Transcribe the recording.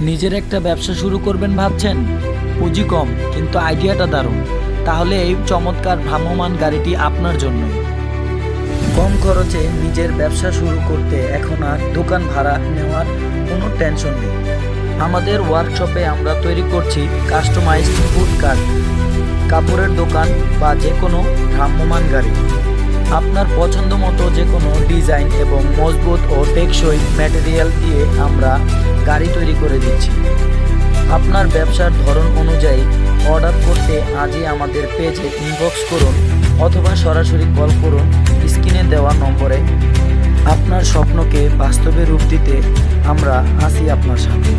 নিজের একটা ব্যবসা শুরু করবেন ভাবছেন? পুঁজি কম কিন্তু আইডিয়াটা দারুণ। তাহলে এই চমৎকার ভ্রাম্যমাণ গাড়িটি আপনার জন্যই। কম খরচে নিজের ব্যবসা শুরু করতে এখন আর দোকান ভাড়া নেওয়ার কোনো টেনশন নেই। আমাদের ওয়ার্কশপে আমরা তৈরি করছি কাস্টমাইজড ফুড কার্ট, কাপড়ের দোকান বা যে কোনো ভ্রাম্যমাণ গাড়ি। আপনার পছন্দ মতো যে কোনো ডিজাইন এবং মজবুত ও টেকসই ম্যাটেরিয়াল দিয়ে আমরা গাড়ি তৈরি করে দিচ্ছি। আপনার ব্যবসার ধরন অনুযায়ী অর্ডার করতে আজই আমাদের পেজে ইনবক্স করুন অথবা সরাসরি কল করুন স্ক্রিনে দেওয়া নম্বরে। আপনার স্বপ্নকে বাস্তবে রূপ দিতে আমরা আছি আপনার সাথে।